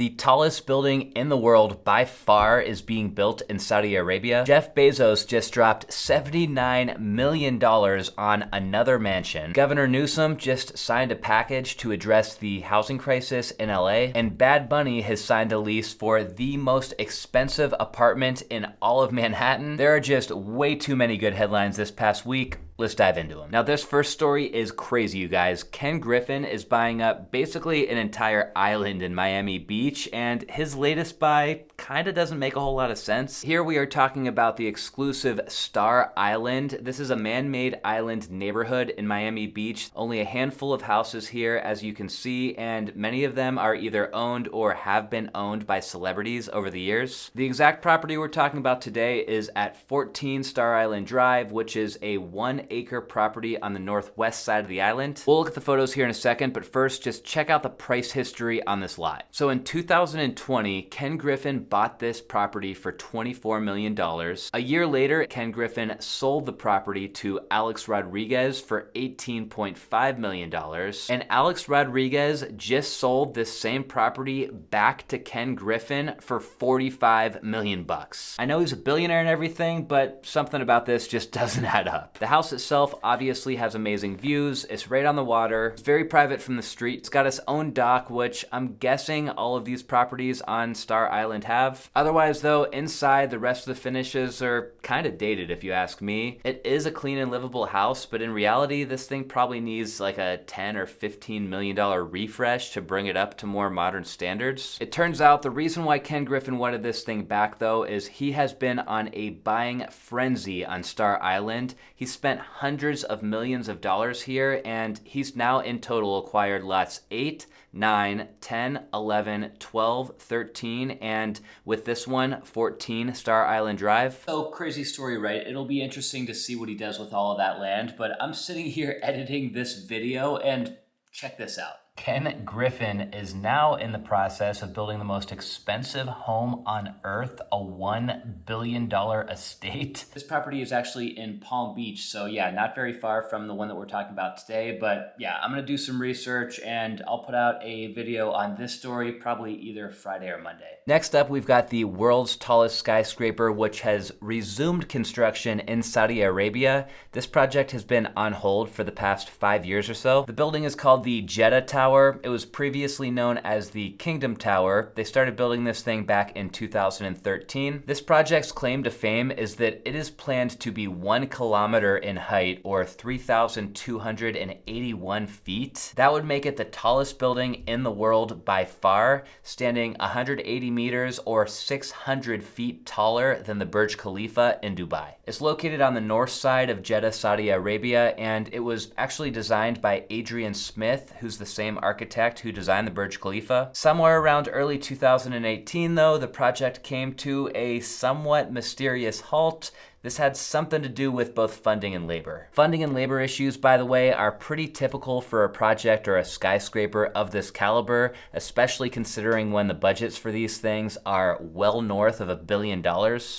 The tallest building in the world by far is being built in Saudi Arabia. Jeff Bezos just dropped $79 million on another mansion. Governor Newsom just signed a package to address the housing crisis in LA. And Bad Bunny has signed a lease for the most expensive apartment in all of Manhattan. There are just way too many good headlines this past week. Let's dive into them. Now, this first story is crazy, you guys. Ken Griffin is buying up basically an entire island in Miami Beach, and his latest buy kind of doesn't make a whole lot of sense. Here we are talking about the exclusive Star Island. This is a man-made island neighborhood in Miami Beach. Only a handful of houses here, as you can see, and many of them are either owned or have been owned by celebrities over the years. The exact property we're talking about today is at 14 Star Island Drive, which is a 1-acre property on the northwest side of the island. We'll look at the photos here in a second, but first, just check out the price history on this lot. So in 2020, Ken Griffin bought this property for $24 million. A year later, Ken Griffin sold the property to Alex Rodriguez for $18.5 million. And Alex Rodriguez just sold this same property back to Ken Griffin for $45 million. I know he's a billionaire and everything, but something about this just doesn't add up. The house itself obviously has amazing views. It's right on the water. It's very private from the street. It's got its own dock, which I'm guessing all of these properties on Star Island have. Otherwise, though, inside, the rest of the finishes are kind of dated, if you ask me. It is a clean and livable house, but in reality, this thing probably needs like a $10 or $15 million refresh to bring it up to more modern standards. It turns out the reason why Ken Griffin wanted this thing back, though, is he has been on a buying frenzy on Star Island. He spent hundreds of millions of dollars here, and he's now in total acquired lots 8, 9, 10, 11, 12, 13, and with this one, 14 Star Island Drive. So crazy story, right? It'll be interesting to see what he does with all of that land, but I'm sitting here editing this video and check this out. Ken Griffin is now in the process of building the most expensive home on earth, a $1 billion estate. This property is actually in Palm Beach, so yeah, not very far from the one that we're talking about today, but yeah, I'm gonna do some research and I'll put out a video on this story probably either Friday or Monday. Next up, we've got the world's tallest skyscraper, which has resumed construction in Saudi Arabia. This project has been on hold for the past 5 years or so. The building is called the Jeddah Tower. It was previously known as the Kingdom Tower. They started building this thing back in 2013. This project's claim to fame is that it is planned to be 1 kilometer in height, or 3,281 feet. That would make it the tallest building in the world by far, standing 180 meters or 600 feet taller than the Burj Khalifa in Dubai. It's located on the north side of Jeddah, Saudi Arabia, and it was actually designed by Adrian Smith, who's the same architect who designed the Burj Khalifa. Somewhere around early 2018, though, the project came to a somewhat mysterious halt. This had something to do with both funding and labor. Funding and labor issues, by the way, are pretty typical for a project or a skyscraper of this caliber, especially considering when the budgets for these things are well north of $1 billion.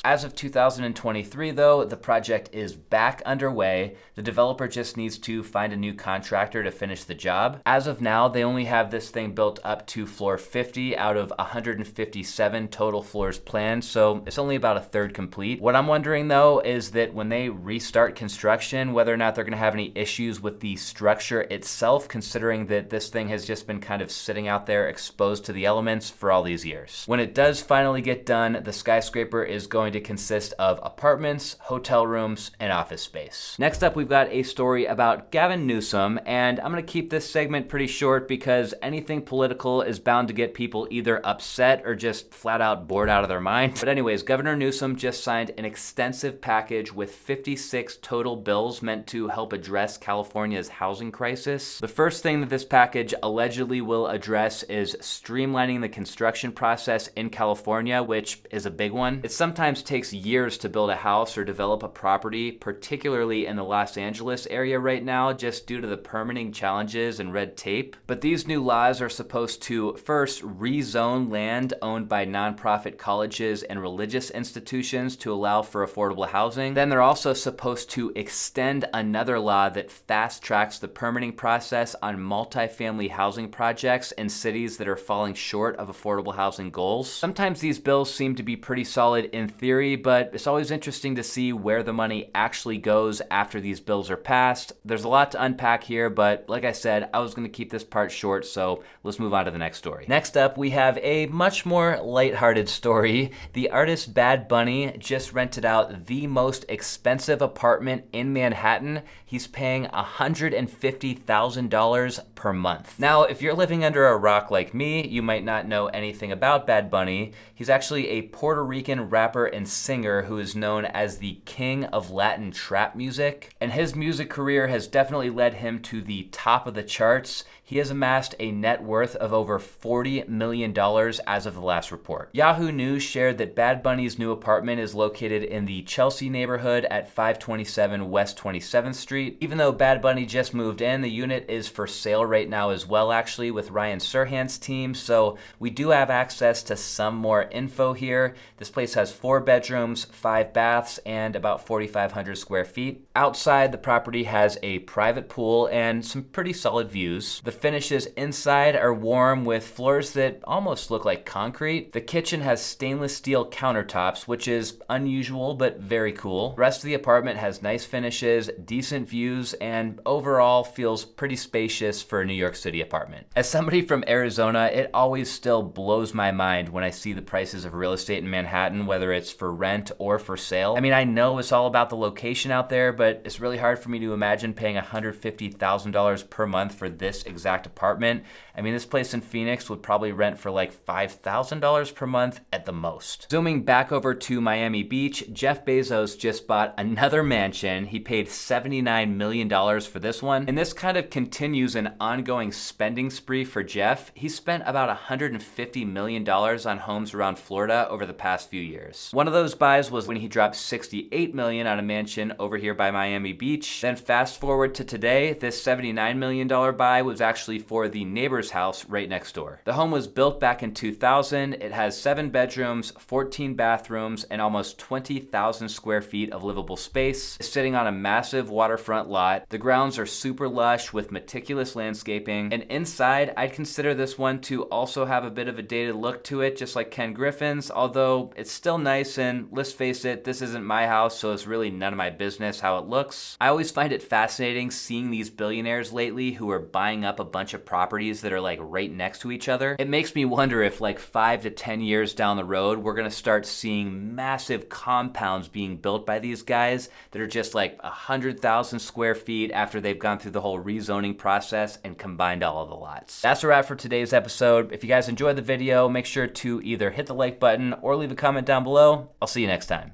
As of 2023, though, the project is back underway. The developer just needs to find a new contractor to finish the job. As of now, they only have this thing built up to floor 50 out of 157 total floors planned, so it's only about a third complete. What I'm wondering, though, is that when they restart construction, whether or not they're going to have any issues with the structure itself, considering that this thing has just been kind of sitting out there exposed to the elements for all these years. When it does finally get done, the skyscraper is going to consist of apartments, hotel rooms, and office space. Next up, we've got a story about Gavin Newsom, and I'm going to keep this segment pretty short because anything political is bound to get people either upset or just flat out bored out of their mind. But anyways, Governor Newsom just signed an extensive package with 56 total bills meant to help address California's housing crisis. The first thing that this package allegedly will address is streamlining the construction process in California, which is a big one. It sometimes takes years to build a house or develop a property, particularly in the Los Angeles area right now, just due to the permitting challenges and red tape. But these new laws are supposed to first rezone land owned by nonprofit colleges and religious institutions to allow for affordable housing. Then they're also supposed to extend another law that fast tracks the permitting process on multifamily housing projects in cities that are falling short of affordable housing goals. Sometimes these bills seem to be pretty solid in theory, but it's always interesting to see where the money actually goes after these bills are passed. There's a lot to unpack here, but like I said, I was going to keep this part short, so let's move on to the next story. Next up, we have a much more lighthearted story. The artist Bad Bunny just rented out the most expensive apartment in Manhattan. He's paying $150,000 per month. Now, if you're living under a rock like me, you might not know anything about Bad Bunny. He's actually a Puerto Rican rapper and singer who is known as the king of Latin trap music. And his music career has definitely led him to the top of the charts. He has amassed a net worth of over $40 million as of the last report. Yahoo News shared that Bad Bunny's new apartment is located in the Chelsea neighborhood at 527 West 27th Street. Even though Bad Bunny just moved in, the unit is for sale right now as well, actually, with Ryan Serhant's team, so we do have access to some more info here. This place has 4 bedrooms, 5 baths, and about 4,500 square feet. Outside, the property has a private pool and some pretty solid views. The finishes inside are warm with floors that almost look like concrete. The kitchen has stainless steel countertops, which is unusual but very cool. The rest of the apartment has nice finishes, decent views, and overall feels pretty spacious for a New York City apartment. As somebody from Arizona, it always still blows my mind when I see the prices of real estate in Manhattan, whether it's for rent or for sale. I mean, I know it's all about the location out there, but it's really hard for me to imagine paying $150,000 per month for this exact apartment. I mean, this place in Phoenix would probably rent for like $5,000 per month at the most. Zooming back over to Miami Beach, Jeff Bezos just bought another mansion. He paid $79 million for this one. And this kind of continues an ongoing spending spree for Jeff. He spent about $150 million on homes around Florida over the past few years. One of those buys was when he dropped $68 million on a mansion over here by Miami Beach. Then fast forward to today, this $79 million buy was actually for the neighbor's house right next door. The home was built back in 2000. It has 7 bedrooms, 14 bathrooms, and almost 20,000 square feet of livable space. It's sitting on a massive waterfront lot. The grounds are super lush with meticulous landscaping. And inside, I'd consider this one to also have a bit of a dated look to it, just like Ken Griffin's, although it's still nice, and let's face it, this isn't my house, so it's really none of my business how it looks. I always find it fascinating seeing these billionaires lately who are buying up a bunch of properties that are like right next to each other. It makes me wonder if like 5 to 10 years down the road, we're gonna start seeing massive compounds being built by these guys that are just like 100,000 square feet after they've gone through the whole rezoning process and combined all of the lots. That's a wrap for today's episode. If you guys enjoyed the video, make sure to either hit the like button or leave a comment down below. I'll see you next time.